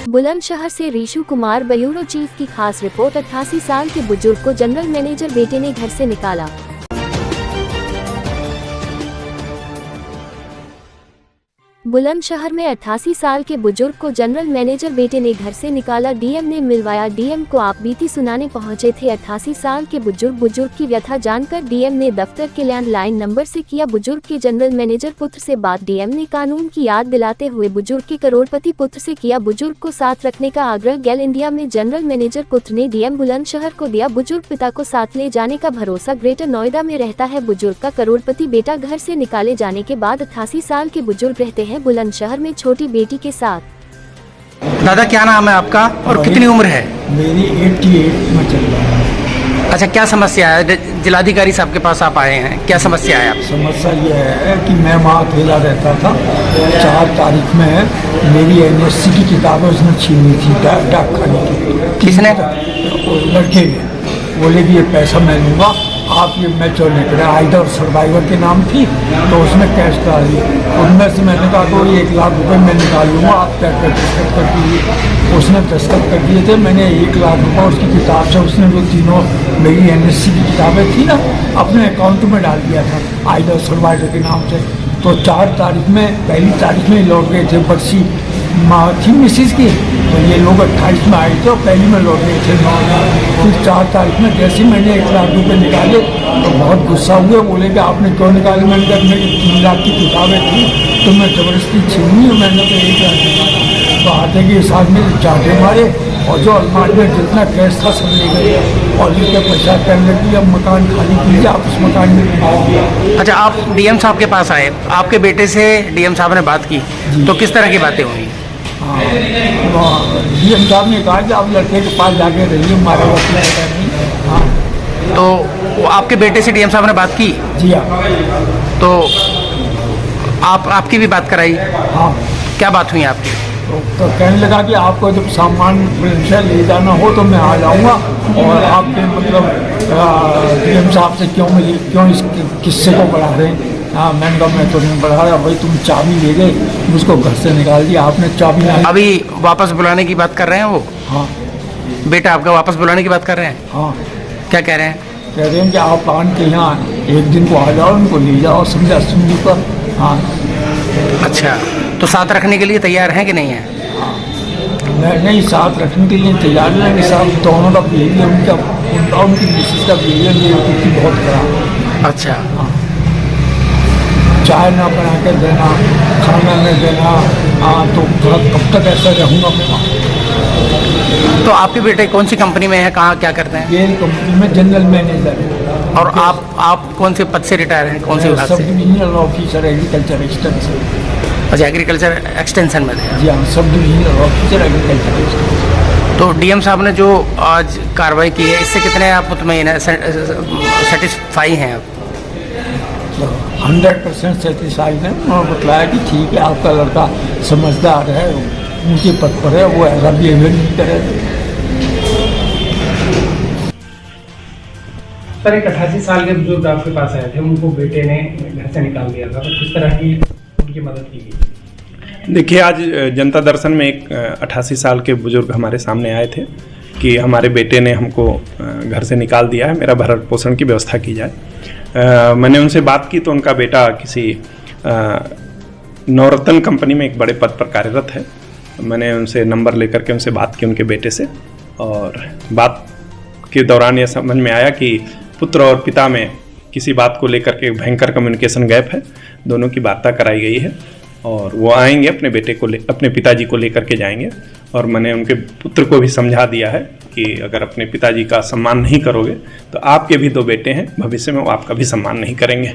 बुलंदशहर से Rishu Kumar bureau chief की खास रिपोर्ट। 88 साल के बुजुर्ग को जनरल मैनेजर बेटे ने घर से निकाला। बुलंदशहर में 88 साल के बुजुर्ग को जनरल मैनेजर बेटे ने घर से निकाला। डीएम ने मिलवाया। डीएम को आप बीती सुनाने पहुंचे थे। 88 साल के बुजुर्ग की व्यथा जानकर डीएम ने दफ्तर के लैंडलाइन नंबर से किया बुजुर्ग के जनरल मैनेजर पुत्र से बात। डीएम ने कानून की याद दिलाते हुए बुजुर्ग के करोड़पति पुत्र से किया बुजुर्ग को साथ रखने का आग्रह। गेल इंडिया में जनरल मैनेजर पुत्र ने डीएम बुलंदशहर को दिया बुजुर्ग पिता को साथ ले जाने का भरोसा। ग्रेटर नोएडा में रहता है बुजुर्ग का करोड़पति बेटा। घर से निकाले जाने के बाद 88 साल के बुजुर्ग रहते हैं बुलंदशहर में छोटी बेटी के साथ। दादा क्या नाम है आपका और कितनी उम्र है? मेरी 88 में चल रहा है। अच्छा, क्या समस्या है? जिलाधिकारी साहब के पास आप आए हैं, क्या समस्या है आप? समस्या ये है कि मैं वहाँ अकेला रहता था। 4 तारीख में मेरी एनएससी की किताबें उसने छीनी थी डाक खाने की। किसने? लड़के ने। बोले कि ये पैसा मैं लूँगा, आप ये मैं चो निकले। आइडर सर्वाइवर के नाम थी तो उसने कैश करा दी। उनमें से मैंने कहा तो 1 लाख रुपए मैं निकाल लूँगा, आप दस्तखत कर दीजिए। उसने दस्तखत कर दिए थे। मैंने 1 लाख रुपये उसकी किताब से, उसने जो तीनों मेरी एनएससी की किताबें थी ना, अपने अकाउंट में डाल दिया था आइडर सर्वाइवर के नाम से। तो 4 तारीख में, पहली तारीख में लौट गए थे। बरसी माँ थी मिसिस की, तो ये लोग 28 में आए थे और पहली में लौट गए थे। फिर 4 तारीख में जैसे मैंने 1 लाख रुपये निकाले तो बहुत गुस्सा हुए। बोले कि आपने क्यों निकाले? मैंने कहा मेरी 3 लाख की किताबें थी तो मैं जबरदस्ती छीनी है, मैंने तो 1 लाख निकाला। तो आते के साथ में चाटे मारे और जो अलमारी में जितना कैश था सब ले गए और जिनके पैसा करने की अब मकान खाली कीजिए, आप उस मकान में। अच्छा, आप डीएम साहब के पास आए, आपके बेटे से डीएम साहब ने बात की तो किस तरह की बातें हुई? हाँ, डीएम साहब ने कहा कि आप लड़के के पास जाके रहिए, हमारा वकील नहीं। हाँ, तो आपके बेटे से डीएम साहब ने बात की? जी हाँ। तो आपकी भी बात कराई? हाँ। क्या बात हुई आपकी? तो कहने लगा कि आपको जब सामान प्रिंटर ले जाना हो तो मैं आ जाऊंगा और आपके मतलब डीएम साहब से क्यों इस किस्से को बढ़ा रहे हैं? हाँ, मैंने कहा मैं तो नहीं बढ़ा रहा भाई, तुम चाबी ले गए, मुझको घर से निकाल दिया, आपने चाबी नहीं। अभी वापस बुलाने की बात कर रहे हैं वो? हाँ। बेटा आपका वापस बुलाने की बात कर रहे हैं? हाँ। क्या कह रहे हैं? कह रहे हैं कि आप आन के यहाँ एक दिन को आ जाओ, उनको ले जाओ समझा सुनी पर। हाँ। अच्छा, तो साथ रखने के लिए तैयार हैं कि नहीं है? नहीं, साथ रखने के लिए तैयार नहीं। साथ दोनों का बिहेवियर, उनका उनकी मिसेस का बिहेवियर बहुत खराब। अच्छा। हाँ। चाय ना बना के देना, खाना नहीं देना। हाँ, तो कब तक ऐसा रहूँगा मैं? तो आपके बेटे कौन सी कंपनी में है, कहाँ क्या करते हैं? गेल कंपनी में जनरल मैनेजर है। और आप कौन से पद से रिटायर हैं, कौन से विभाग से? Sub divisional officer agriculture extension. अच्छा, एग्रीकल्चर एक्सटेंशन में थे? जी हाँ, sub divisional officer agriculture extension. तो डीएम साहब ने जो आज कार्रवाई की है, इससे कितने आप मुतमईन हैं, सेटिस्फाई हैं आप? 100% सेटिस्फाइड है। उन्होंने बताया कि ठीक है, आपका लड़का समझदार है, ऊँचे पद पर है, वो ऐसा बिहेवियर नहीं करे। सर, एक 88 साल के बुजुर्ग आपके पास आए थे, उनको बेटे ने घर से निकाल दिया था, तो किस तरह की उनकी मदद की गई? देखिए, आज जनता दर्शन में एक 88 साल के बुजुर्ग हमारे सामने आए थे कि हमारे बेटे ने हमको घर से निकाल दिया है, मेरा भरण पोषण की व्यवस्था की जाए। मैंने उनसे बात की तो उनका बेटा किसी नवरत्न कंपनी में एक बड़े पद पर कार्यरत है। मैंने उनसे नंबर लेकर के उनसे बात की उनके बेटे से, और बात के दौरान यह समझ में आया कि पुत्र और पिता में किसी बात को लेकर के भयंकर कम्युनिकेशन गैप है। दोनों की वार्ता कराई गई है और वो आएंगे, अपने बेटे को अपने पिताजी को लेकर के जाएंगे। और मैंने उनके पुत्र को भी समझा दिया है कि अगर अपने पिताजी का सम्मान नहीं करोगे तो आपके भी 2 बेटे हैं, भविष्य में वो आपका भी सम्मान नहीं करेंगे।